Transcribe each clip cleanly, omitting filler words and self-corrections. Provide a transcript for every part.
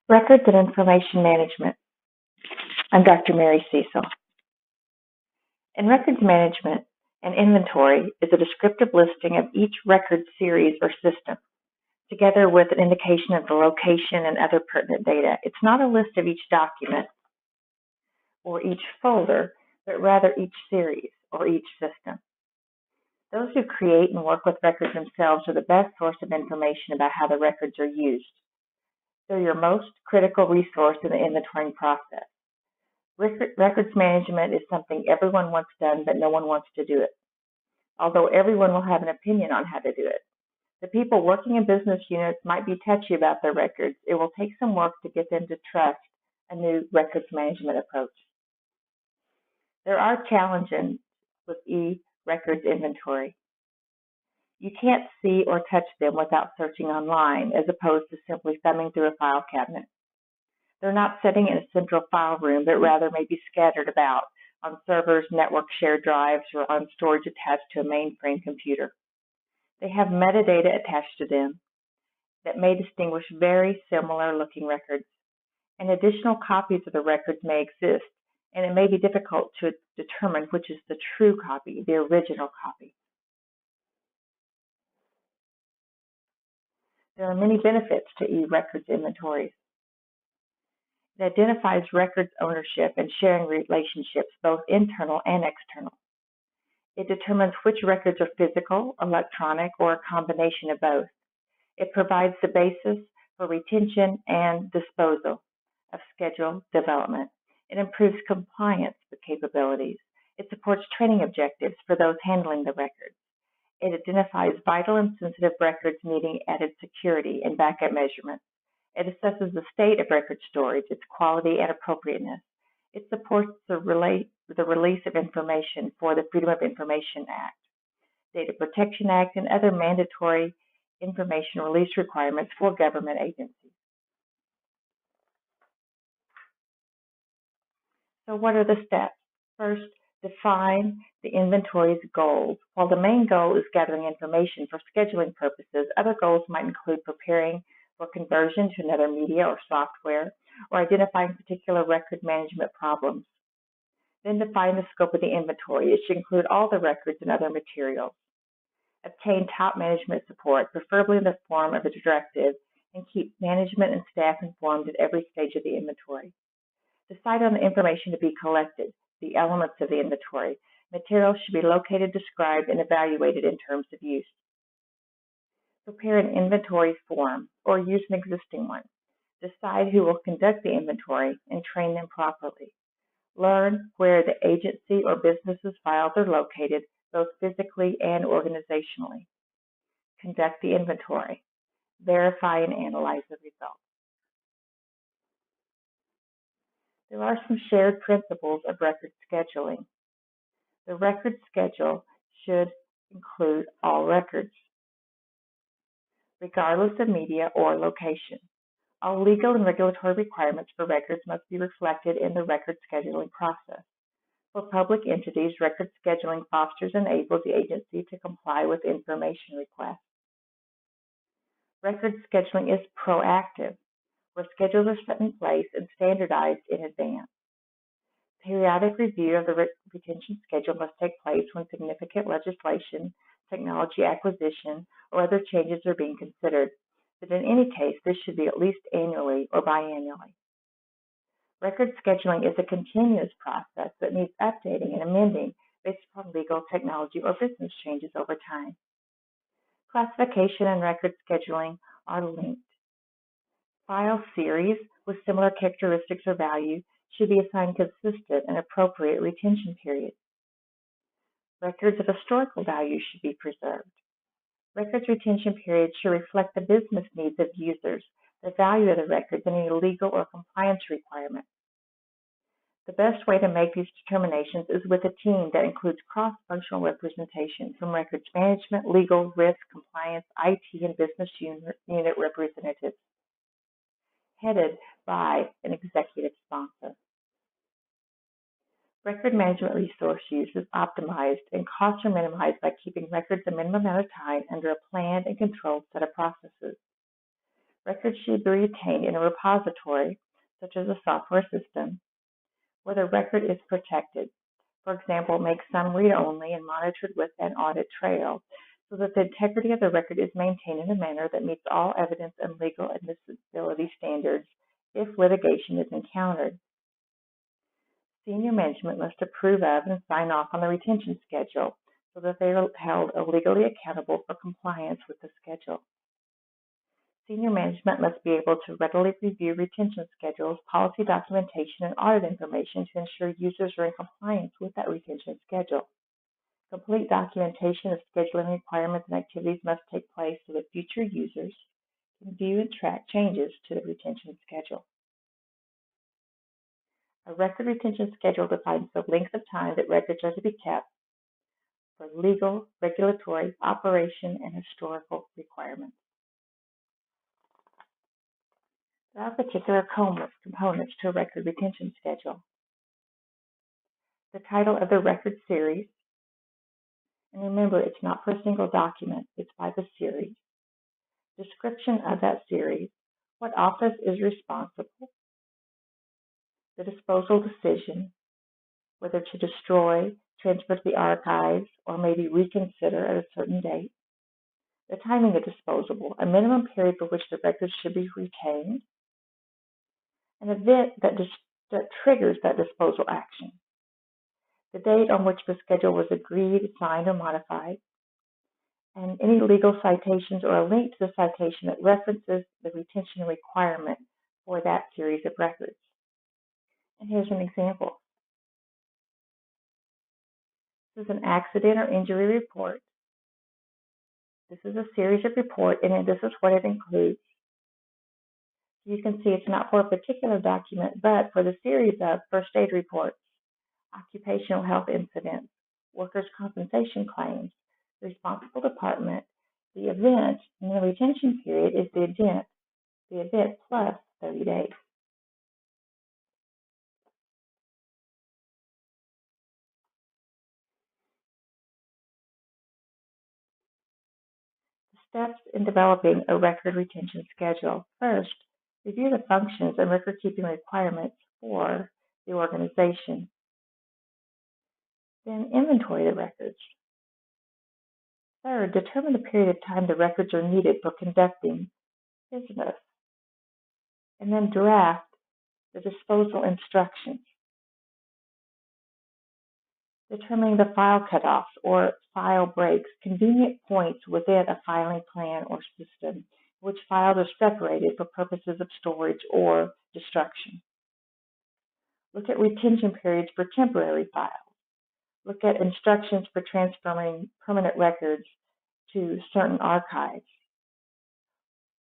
Records and Information Management. I'm Dr. Mary Cecil. In records management, an inventory is a descriptive listing of each record series or system, together with an indication of the location and other pertinent data. It's not a list of each document or each folder, but rather each series or each system. Those who create and work with records themselves are the best source of information about how the records are used. They're your most critical resource in the inventorying process. Records management is something everyone wants done, but no one wants to do it, although everyone will have an opinion on how to do it. The people working in business units might be touchy about their records. It will take some work to get them to trust a new records management approach. There are challenges with e-records inventory. You can't see or touch them without searching online, as opposed to simply thumbing through a file cabinet. They're not sitting in a central file room, but rather may be scattered about on servers, network shared drives, or on storage attached to a mainframe computer. They have metadata attached to them that may distinguish very similar looking records, and additional copies of the records may exist, and it may be difficult to determine which is the true copy, the original copy. There are many benefits to e-records inventories. It identifies records ownership and sharing relationships, both internal and external. It determines which records are physical, electronic, or a combination of both. It provides the basis for retention and disposal of schedule development. It improves compliance with capabilities. It supports training objectives for those handling the records. It identifies vital and sensitive records needing added security and backup measurements. It assesses the state of record storage, its quality and appropriateness. It supports the release of information for the Freedom of Information Act, Data Protection Act, and other mandatory information release requirements for government agencies. So what are the steps? First, define the inventory's goals. While the main goal is gathering information for scheduling purposes, other goals might include preparing for conversion to another media or software, or identifying particular record management problems. Then define the scope of the inventory. It should include all the records and other materials. Obtain top management support, preferably in the form of a directive, and keep management and staff informed at every stage of the inventory. Decide on the information to be collected, the elements of the inventory. Materials should be located, described, and evaluated in terms of use. Prepare an inventory form or use an existing one. Decide who will conduct the inventory and train them properly. Learn where the agency or business's files are located, both physically and organizationally. Conduct the inventory. Verify and analyze the results. There are some shared principles of record scheduling. The record schedule should include all records, regardless of media or location. All legal and regulatory requirements for records must be reflected in the record scheduling process. For public entities, record scheduling fosters and enables the agency to comply with information requests. Record scheduling is proactive, where schedules are set in place and standardized in advance. Periodic review of the retention schedule must take place when significant legislation, technology acquisition, or other changes are being considered, but in any case, this should be at least annually or biannually. Record scheduling is a continuous process that needs updating and amending based upon legal, technology, or business changes over time. Classification and record scheduling are linked. File series with similar characteristics or value should be assigned consistent and appropriate retention periods. Records of historical value should be preserved. Records retention periods should reflect the business needs of users, the value of the records, and any legal or compliance requirements. The best way to make these determinations is with a team that includes cross-functional representation from records management, legal, risk, compliance, IT, and business unit representatives, headed by an executive sponsor. Record management resource use is optimized and costs are minimized by keeping records a minimum amount of time under a planned and controlled set of processes. Records should be retained in a repository, such as a software system, where the record is protected. For example, make some read-only and monitored with an audit trail, so that the integrity of the record is maintained in a manner that meets all evidence and legal admissibility standards if litigation is encountered. Senior management must approve of and sign off on the retention schedule so that they are held legally accountable for compliance with the schedule. Senior management must be able to readily review retention schedules, policy documentation, and audit information to ensure users are in compliance with that retention schedule. Complete documentation of scheduling requirements and activities must take place so that future users can view and track changes to the retention schedule. A record retention schedule defines the length of time that records are to be kept for legal, regulatory, operation, and historical requirements. There are particular components to a record retention schedule. The title of the record series, and remember, it's not for a single document, it's by the series. Description of that series, what office is responsible, the disposal decision, whether to destroy, transfer to the archives, or maybe reconsider at a certain date, the timing of disposal, a minimum period for which the records should be retained, an event that triggers that disposal action, the date on which the schedule was agreed, signed, or modified, and any legal citations or a link to the citation that references the retention requirement for that series of records. And here's an example. This is an accident or injury report. This is a series of reports, and this is what it includes. You can see it's not for a particular document, but for the series of first aid reports, occupational health incidents, workers' compensation claims, the responsible department, the event, and the retention period is the event plus 30 days. Steps in developing a record retention schedule. First, review the functions and record-keeping requirements for the organization. Then inventory the records. Third, determine the period of time the records are needed for conducting business. And then draft the disposal instructions. Determining the file cutoffs or file breaks, convenient points within a filing plan or system, which files are separated for purposes of storage or destruction. Look at retention periods for temporary files. Look at instructions for transferring permanent records to certain archives.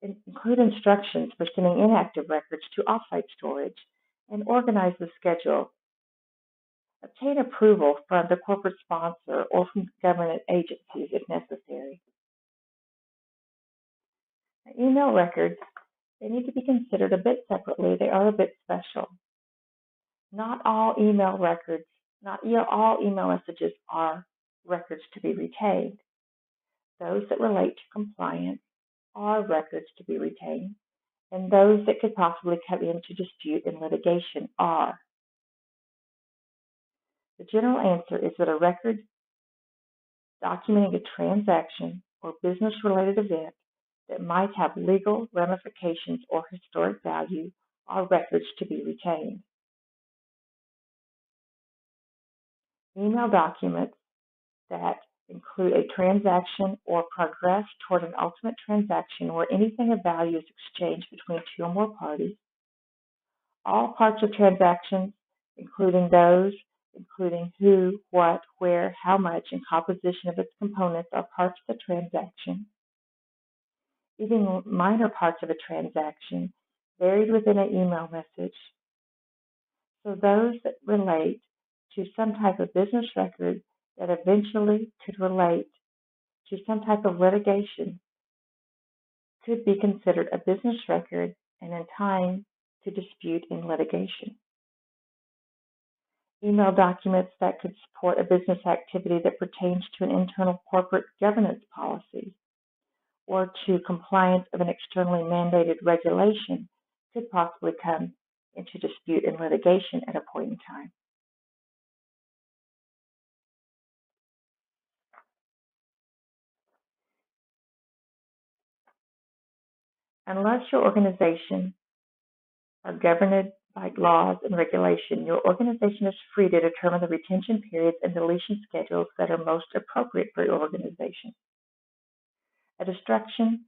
Include instructions for sending inactive records to offsite storage, and organize the schedule. Obtain approval from the corporate sponsor or from government agencies if necessary. Now, email records, they need to be considered a bit separately. They are a bit special. Not all email records, not all email messages are records to be retained. Those that relate to compliance are records to be retained, and those that could possibly come into dispute in litigation are. The general answer is that a record documenting a transaction or business-related event that might have legal ramifications or historic value are records to be retained. Email documents that include a transaction or progress toward an ultimate transaction where anything of value is exchanged between two or more parties. All parts of transactions, including who, what, where, how much, and composition of its components are parts of the transaction. Even minor parts of a transaction buried within an email message. So those that relate to some type of business record that eventually could relate to some type of litigation could be considered a business record and in time to dispute in litigation. Email documents that could support a business activity that pertains to an internal corporate governance policy or to compliance of an externally mandated regulation could possibly come into dispute and litigation at a point in time. Unless your organization are governed by laws and regulation, your organization is free to determine the retention periods and deletion schedules that are most appropriate for your organization. A destruction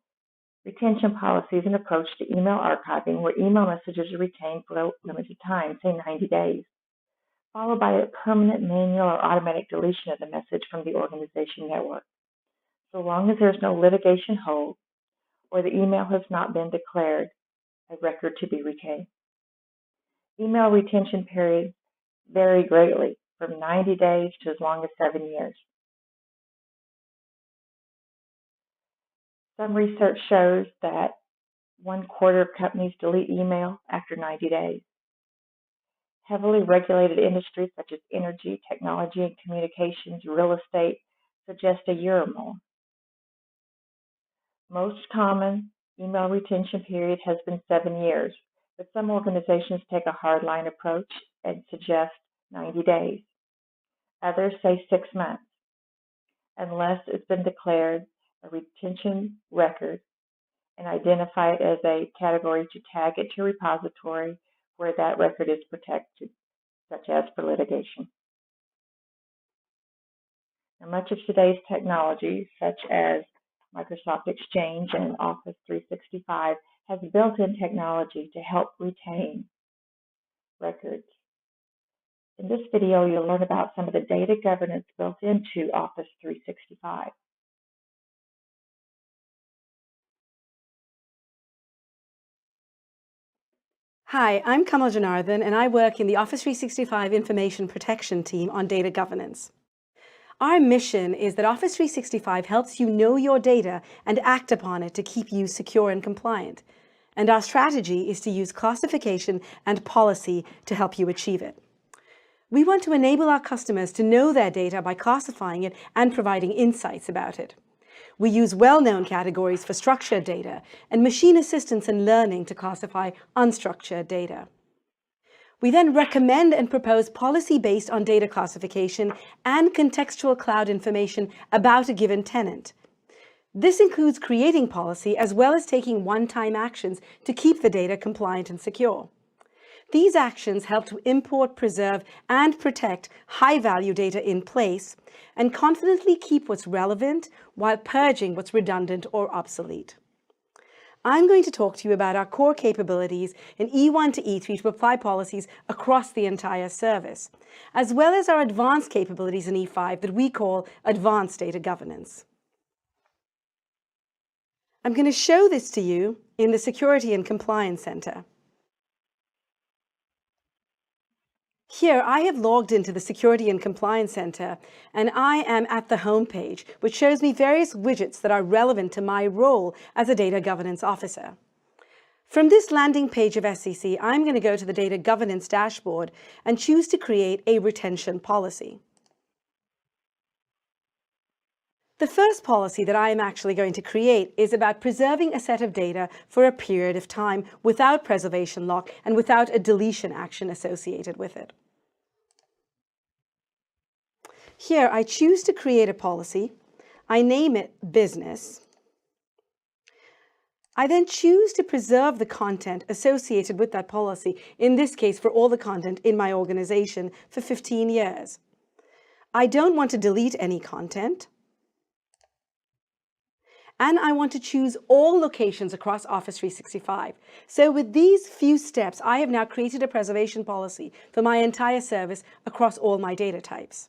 retention policy is an approach to email archiving where email messages are retained for a limited time, say 90 days, followed by a permanent manual or automatic deletion of the message from the organization network, so long as there is no litigation hold or the email has not been declared a record to be retained. Email retention periods vary greatly, from 90 days to as long as 7 years. Some research shows that 1/4 of companies delete email after 90 days. Heavily regulated industries such as energy, technology, and communications, real estate suggest a year or more. Most common email retention period has been 7 years, but some organizations take a hardline approach and suggest 90 days. Others say 6 months, unless it's been declared a retention record, and identify it as a category to tag it to a repository where that record is protected, such as for litigation. Now, much of today's technology, such as Microsoft Exchange and Office 365, has built-in technology to help retain records. In this video, you'll learn about some of the data governance built into Office 365. Hi, I'm Kamal Janardhan, and I work in the Office 365 Information Protection team on data governance. Our mission is that Office 365 helps you know your data and act upon it to keep you secure and compliant. And our strategy is to use classification and policy to help you achieve it. We want to enable our customers to know their data by classifying it and providing insights about it. We use well-known categories for structured data and machine assistance and learning to classify unstructured data. We then recommend and propose policy based on data classification and contextual cloud information about a given tenant. This includes creating policy as well as taking one-time actions to keep the data compliant and secure. These actions help to import, preserve, and protect high-value data in place and confidently keep what's relevant while purging what's redundant or obsolete. I'm going to talk to you about our core capabilities in E1 to E3 to apply policies across the entire service, as well as our advanced capabilities in E5 that we call Advanced Data Governance. I'm going to show this to you in the Security and Compliance Center. Here, I have logged into the Security and Compliance Center, and I am at the home page, which shows me various widgets that are relevant to my role as a data governance officer. From this landing page of SCC, I'm going to go to the Data Governance dashboard and choose to create a retention policy. The first policy that I am actually going to create is about preserving a set of data for a period of time without preservation lock and without a deletion action associated with it. Here, I choose to create a policy. I name it Business. I then choose to preserve the content associated with that policy, in this case for all the content in my organization, for 15 years. I don't want to delete any content. And I want to choose all locations across Office 365. So with these few steps, I have now created a preservation policy for my entire service across all my data types.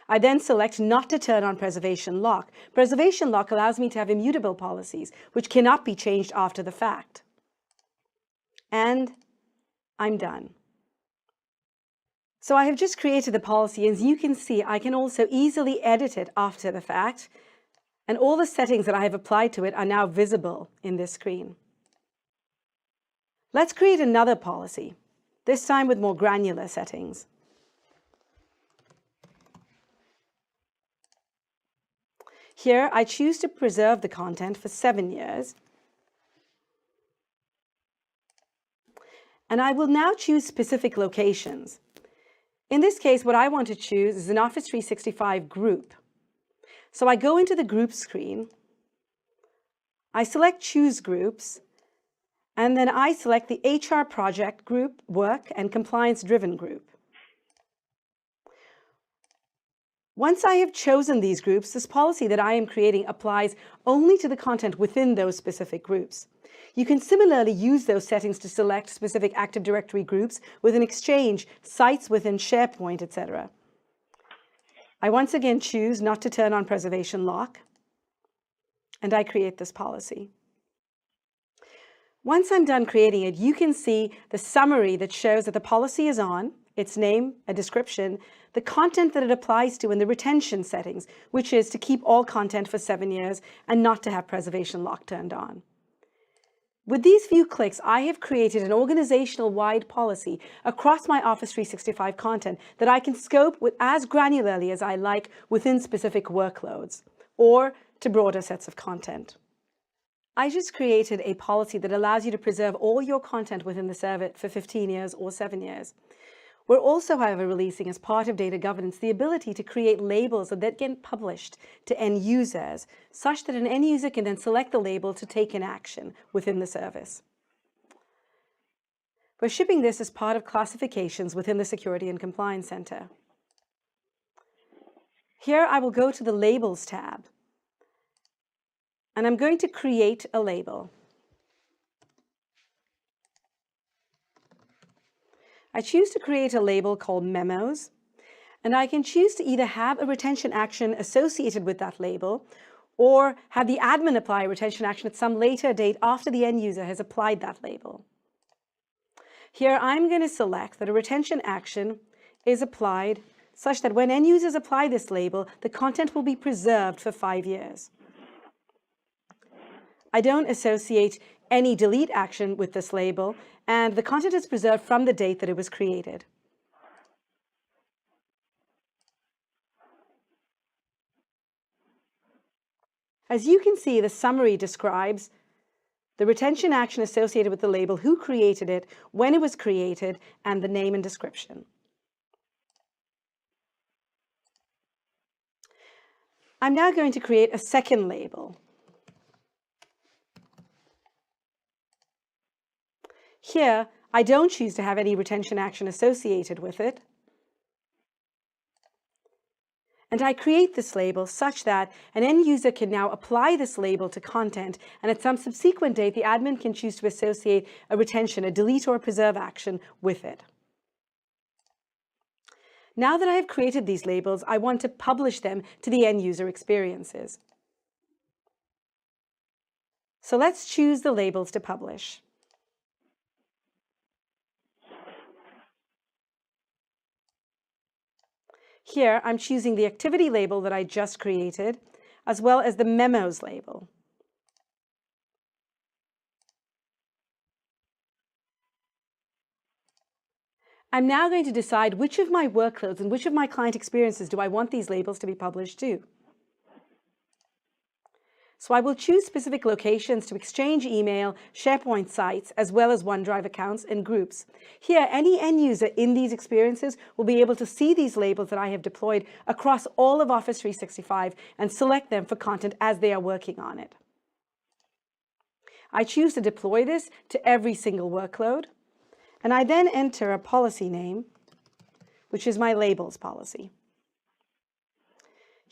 I then select not to turn on preservation lock. Preservation lock allows me to have immutable policies, which cannot be changed after the fact. And I'm done. So I have just created the policy, and as you can see, I can also easily edit it after the fact. And all the settings that I have applied to it are now visible in this screen. Let's create another policy, this time with more granular settings. Here, I choose to preserve the content for 7 years. And I will now choose specific locations. In this case, what I want to choose is an Office 365 group. So I go into the group screen, I select Choose Groups, and then I select the HR Project Group, Work, and Compliance Driven Group. Once I have chosen these groups, this policy that I am creating applies only to the content within those specific groups. You can similarly use those settings to select specific Active Directory groups within Exchange, sites within SharePoint, etc. I once again choose not to turn on preservation lock, and I create this policy. Once I'm done creating it, you can see the summary that shows that the policy is on, its name, a description, the content that it applies to, and the retention settings, which is to keep all content for 7 years and not to have preservation lock turned on. With these few clicks, I have created an organizational-wide policy across my Office 365 content that I can scope with as granularly as I like within specific workloads or to broader sets of content. I just created a policy that allows you to preserve all your content within the server for 15 years or 7 years. We're also, however, releasing as part of data governance the ability to create labels that get published to end users, such that an end user can then select the label to take an action within the service. We're shipping this as part of classifications within the Security and Compliance Center. Here I will go to the Labels tab, and I'm going to create a label. I choose to create a label called Memos, and I can choose to either have a retention action associated with that label or have the admin apply a retention action at some later date after the end user has applied that label. Here I'm going to select that a retention action is applied such that when end users apply this label, the content will be preserved for 5 years. I don't associate any delete action with this label, and the content is preserved from the date that it was created. As you can see, the summary describes the retention action associated with the label, who created it, when it was created, and the name and description. I'm now going to create a second label. Here, I don't choose to have any retention action associated with it. And I create this label such that an end user can now apply this label to content, and at some subsequent date, the admin can choose to associate a retention, a delete or a preserve action with it. Now that I have created these labels, I want to publish them to the end user experiences. So let's choose the labels to publish. Here, I'm choosing the activity label that I just created, as well as the memos label. I'm now going to decide which of my workloads and which of my client experiences do I want these labels to be published to. So I will choose specific locations to Exchange email, SharePoint sites, as well as OneDrive accounts and groups. Here, any end user in these experiences will be able to see these labels that I have deployed across all of Office 365 and select them for content as they are working on it. I choose to deploy this to every single workload, and I then enter a policy name, which is my labels policy.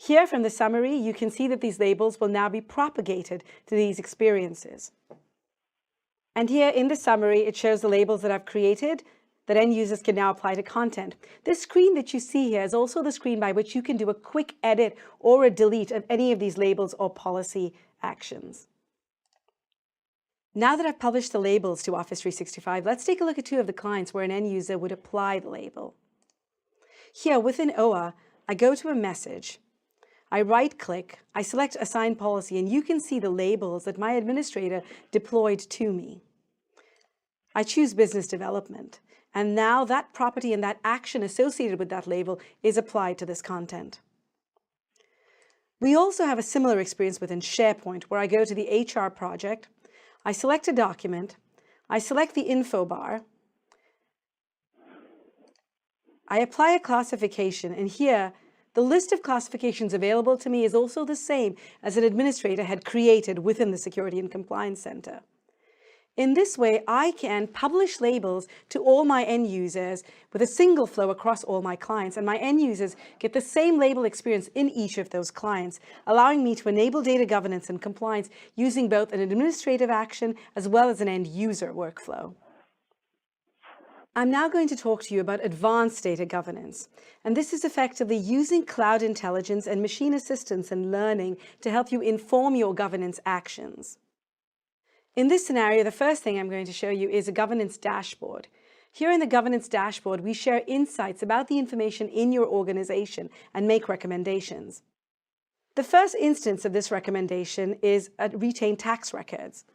Here from the summary, you can see that these labels will now be propagated to these experiences. And here in the summary, it shows the labels that I've created that end users can now apply to content. This screen that you see here is also the screen by which you can do a quick edit or a delete of any of these labels or policy actions. Now that I've published the labels to Office 365, let's take a look at two of the clients where an end user would apply the label. Here within OA, I go to a message. I right-click, I select Assign Policy, and you can see the labels that my administrator deployed to me. I choose Business Development, and now that property and that action associated with that label is applied to this content. We also have a similar experience within SharePoint, where I go to the HR project, I select a document, I select the info bar, I apply a classification, and here the list of classifications available to me is also the same as an administrator had created within the Security and Compliance Center. In this way, I can publish labels to all my end users with a single flow across all my clients, and my end users get the same label experience in each of those clients, allowing me to enable data governance and compliance using both an administrative action as well as an end user workflow. I'm now going to talk to you about advanced data governance, and this is effectively using cloud intelligence and machine assistance and learning to help you inform your governance actions. In this scenario, the first thing I'm going to show you is a governance dashboard. Here in the governance dashboard, we share insights about the information in your organization and make recommendations. The first instance of this recommendation is retain tax records.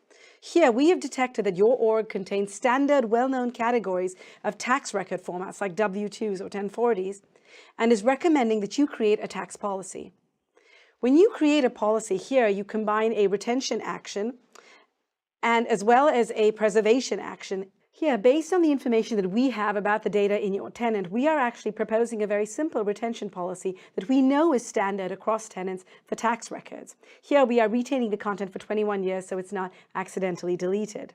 Here, we have detected that your org contains standard, well-known categories of tax record formats like W-2s or 1040s, and is recommending that you create a tax policy. When you create a policy here, you combine a retention action and as well as a preservation action. Here, based on the information that we have about the data in your tenant, we are actually proposing a very simple retention policy that we know is standard across tenants for tax records. Here, we are retaining the content for 21 years so it's not accidentally deleted.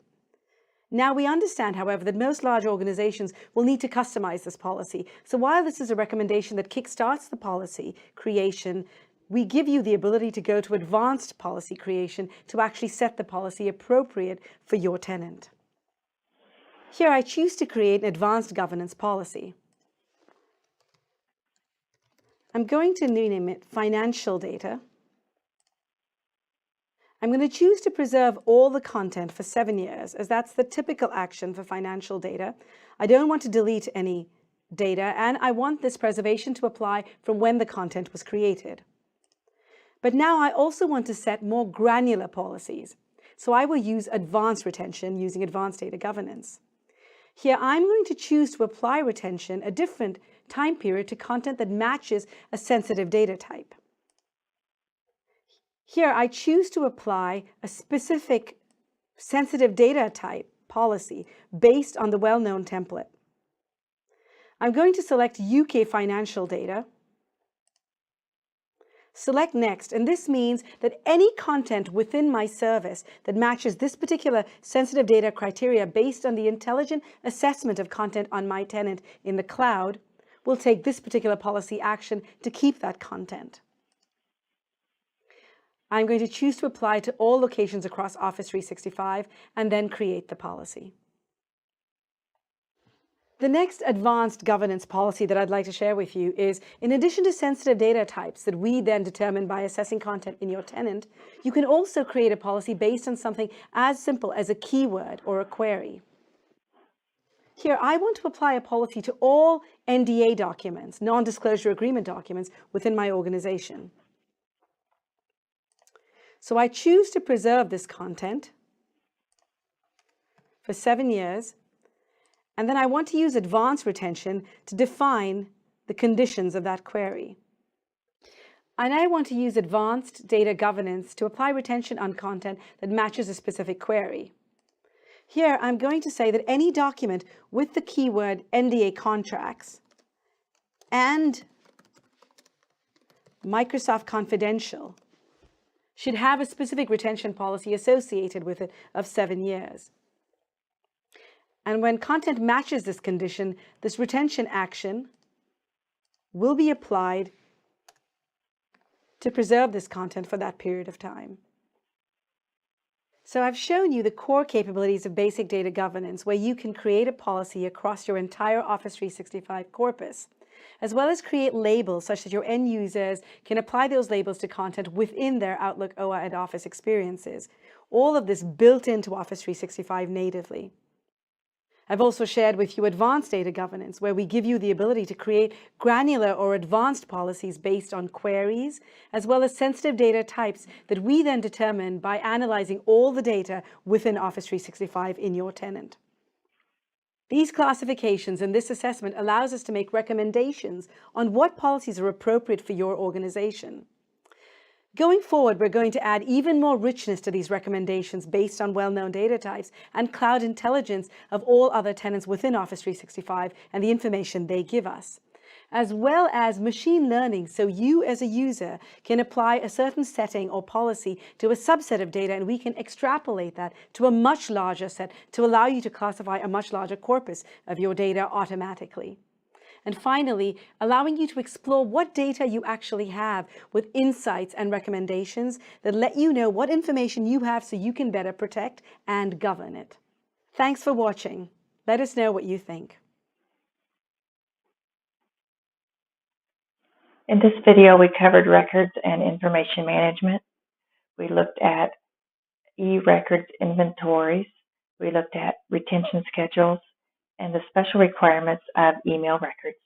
Now, we understand, however, that most large organizations will need to customize this policy. So while this is a recommendation that kickstarts the policy creation, we give you the ability to go to advanced policy creation to actually set the policy appropriate for your tenant. Here, I choose to create an advanced governance policy. I'm going to name it financial data. I'm going to choose to preserve all the content for 7 years, as that's the typical action for financial data. I don't want to delete any data, and I want this preservation to apply from when the content was created. But now I also want to set more granular policies. So I will use advanced retention using advanced data governance. Here, I'm going to choose to apply retention a different time period to content that matches a sensitive data type. Here, I choose to apply a specific sensitive data type policy based on the well-known template. I'm going to select UK financial data. Select Next, and this means that any content within my service that matches this particular sensitive data criteria based on the intelligent assessment of content on my tenant in the cloud will take this particular policy action to keep that content. I'm going to choose to apply to all locations across Office 365 and then create the policy. The next advanced governance policy that I'd like to share with you is, in addition to sensitive data types that we then determine by assessing content in your tenant, you can also create a policy based on something as simple as a keyword or a query. Here, I want to apply a policy to all NDA documents, non-disclosure agreement documents, within my organization. So I choose to preserve this content for 7 years. And then I want to use advanced retention to define the conditions of that query. And I want to use advanced data governance to apply retention on content that matches a specific query. Here, I'm going to say that any document with the keyword NDA contracts and Microsoft Confidential should have a specific retention policy associated with it of 7 years. And when content matches this condition, this retention action will be applied to preserve this content for that period of time. So I've shown you the core capabilities of basic data governance, where you can create a policy across your entire Office 365 corpus, as well as create labels such that your end users can apply those labels to content within their Outlook, OA, and Office experiences. All of this built into Office 365 natively. I've also shared with you advanced data governance, where we give you the ability to create granular or advanced policies based on queries, as well as sensitive data types that we then determine by analyzing all the data within Office 365 in your tenant. These classifications and this assessment allows us to make recommendations on what policies are appropriate for your organization. Going forward, we're going to add even more richness to these recommendations based on well-known data types and cloud intelligence of all other tenants within Office 365 and the information they give us, as well as machine learning, so you as a user can apply a certain setting or policy to a subset of data, and we can extrapolate that to a much larger set to allow you to classify a much larger corpus of your data automatically. And finally, allowing you to explore what data you actually have with insights and recommendations that let you know what information you have so you can better protect and govern it. Thanks for watching. Let us know what you think. In this video, we covered records and information management. We looked at e-records inventories. We looked at retention schedules and the special requirements of email records.